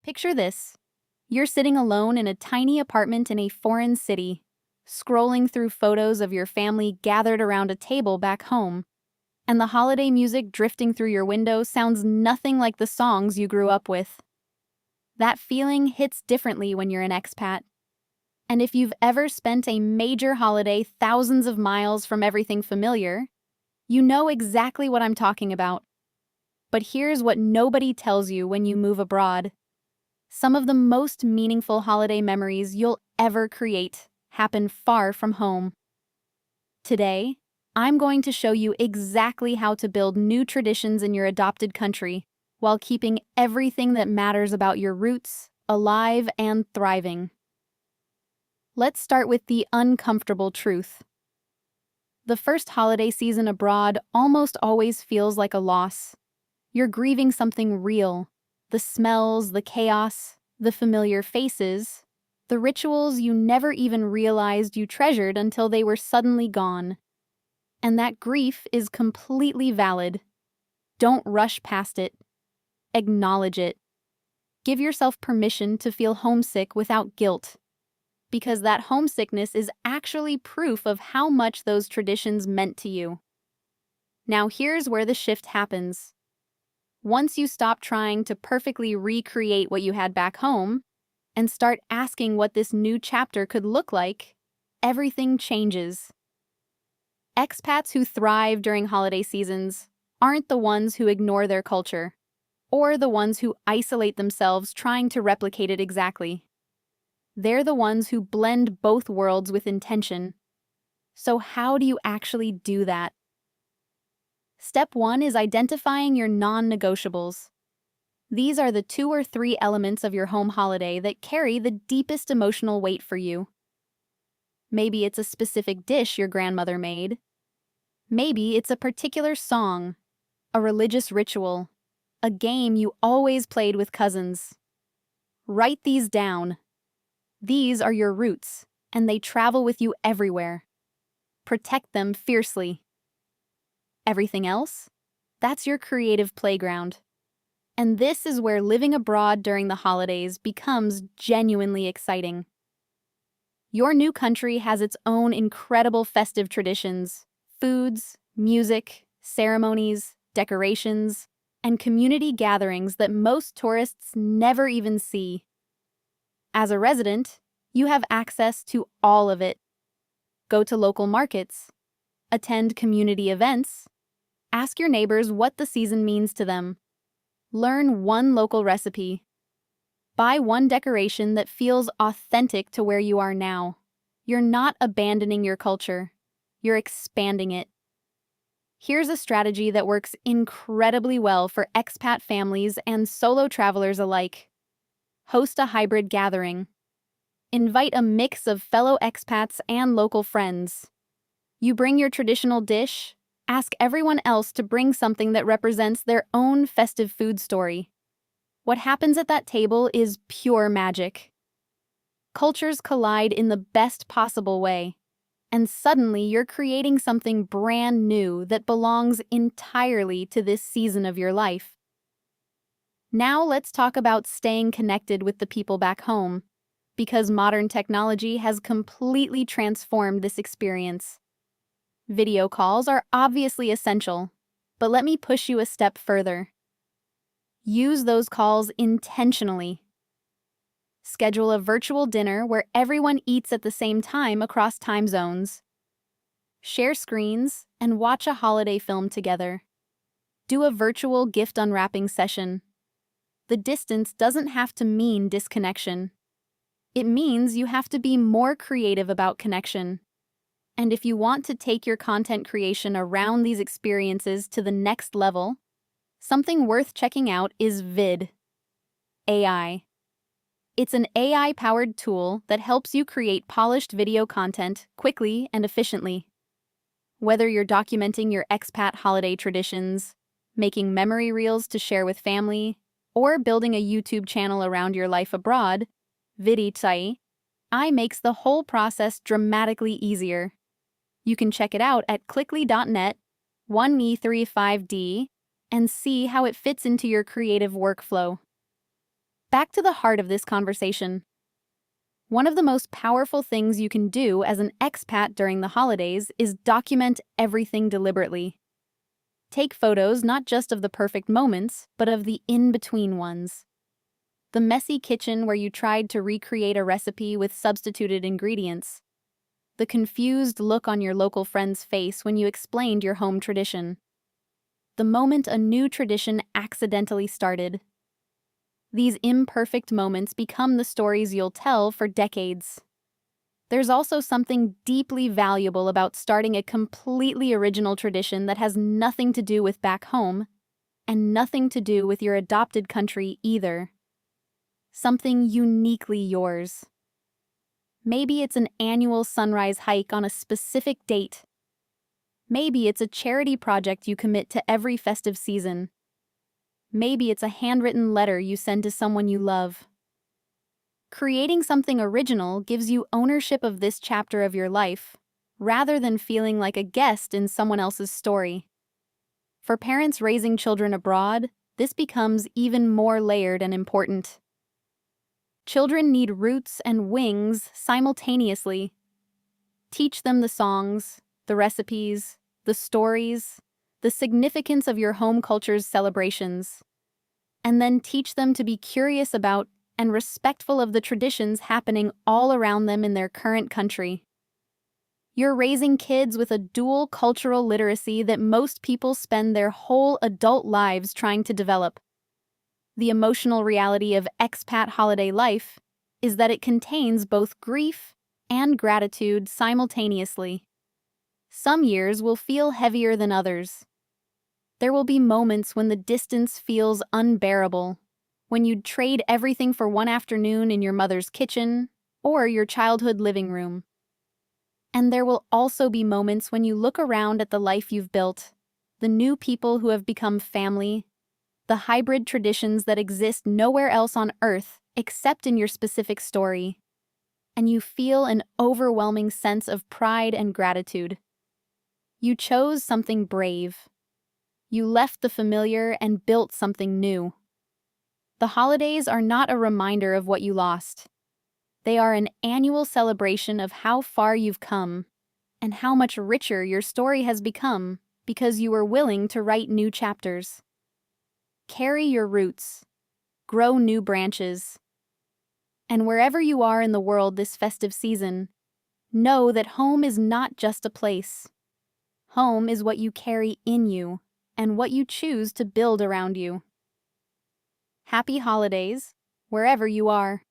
Picture this. You're sitting alone in a tiny apartment in a foreign city, scrolling through photos of your family gathered around a table back home, and the holiday music drifting through your window sounds nothing like the songs you grew up with. That feeling hits differently when you're an expat. And if you've ever spent a major holiday thousands of miles from everything familiar, you know exactly what I'm talking about. But here's what nobody tells you when you move abroad. Some of the most meaningful holiday memories you'll ever create happen far from home. Today, I'm going to show you exactly how to build new traditions in your adopted country while keeping everything that matters about your roots alive and thriving. Let's start with the uncomfortable truth. The first holiday season abroad almost always feels like a loss. You're grieving something real. The smells, the chaos, the familiar faces, the rituals you never even realized you treasured until they were suddenly gone. And that grief is completely valid. Don't rush past it. Acknowledge it. Give yourself permission to feel homesick without guilt, because that homesickness is actually proof of how much those traditions meant to you. Now here's where the shift happens. Once you stop trying to perfectly recreate what you had back home and start asking what this new chapter could look like, everything changes. Expats who thrive during holiday seasons aren't the ones who ignore their culture, or the ones who isolate themselves trying to replicate it exactly. They're the ones who blend both worlds with intention. So how do you actually do that? Step 1 is identifying your non-negotiables. These are the 2 or 3 elements of your home holiday that carry the deepest emotional weight for you. Maybe it's a specific dish your grandmother made. Maybe it's a particular song, a religious ritual, a game you always played with cousins. Write these down. These are your roots, and they travel with you everywhere. Protect them fiercely. Everything else? That's your creative playground. And this is where living abroad during the holidays becomes genuinely exciting. Your new country has its own incredible festive traditions, foods, music, ceremonies, decorations, and community gatherings that most tourists never even see. As a resident, you have access to all of it. Go to local markets, attend community events, ask your neighbors what the season means to them, learn one local recipe, buy one decoration that feels authentic to where you are now. You're not abandoning your culture, you're expanding it. Here's a strategy that works incredibly well for expat families and solo travelers alike. Host a hybrid gathering. Invite a mix of fellow expats and local friends. You bring your traditional dish, ask everyone else to bring something that represents their own festive food story. What happens at that table is pure magic. Cultures collide in the best possible way, and suddenly you're creating something brand new that belongs entirely to this season of your life. Now let's talk about staying connected with the people back home, because modern technology has completely transformed this experience. Video calls are obviously essential, but let me push you a step further. Use those calls intentionally. Schedule a virtual dinner where everyone eats at the same time across time zones. Share screens and watch a holiday film together. Do a virtual gift unwrapping session. The distance doesn't have to mean disconnection. It means you have to be more creative about connection. And if you want to take your content creation around these experiences to the next level, something worth checking out is Vid AI. It's an AI-powered tool that helps you create polished video content quickly and efficiently. Whether you're documenting your expat holiday traditions, making memory reels to share with family, or building a YouTube channel around your life abroad, Vid AI makes the whole process dramatically easier. You can check it out at clickly.net, 1e35d, and see how it fits into your creative workflow. Back to the heart of this conversation. One of the most powerful things you can do as an expat during the holidays is document everything deliberately. Take photos not just of the perfect moments, but of the in-between ones. The messy kitchen where you tried to recreate a recipe with substituted ingredients. The confused look on your local friend's face when you explained your home tradition. The moment a new tradition accidentally started. These imperfect moments become the stories you'll tell for decades. There's also something deeply valuable about starting a completely original tradition that has nothing to do with back home, and nothing to do with your adopted country either. Something uniquely yours. Maybe it's an annual sunrise hike on a specific date. Maybe it's a charity project you commit to every festive season. Maybe it's a handwritten letter you send to someone you love. Creating something original gives you ownership of this chapter of your life, rather than feeling like a guest in someone else's story. For parents raising children abroad, this becomes even more layered and important. Children need roots and wings simultaneously. Teach them the songs, the recipes, the stories, the significance of your home culture's celebrations, and then teach them to be curious about and respectful of the traditions happening all around them in their current country. You're raising kids with a dual cultural literacy that most people spend their whole adult lives trying to develop. The emotional reality of expat holiday life is that it contains both grief and gratitude simultaneously. Some years will feel heavier than others. There will be moments when the distance feels unbearable, when you'd trade everything for one afternoon in your mother's kitchen or your childhood living room. And there will also be moments when you look around at the life you've built, the new people who have become family, the hybrid traditions that exist nowhere else on Earth except in your specific story, and you feel an overwhelming sense of pride and gratitude. You chose something brave. You left the familiar and built something new. The holidays are not a reminder of what you lost. They are an annual celebration of how far you've come and how much richer your story has become because you were willing to write new chapters. Carry your roots, grow new branches, and wherever you are in the world this festive season, know that home is not just a place. Home is what you carry in you and what you choose to build around you. Happy holidays, wherever you are.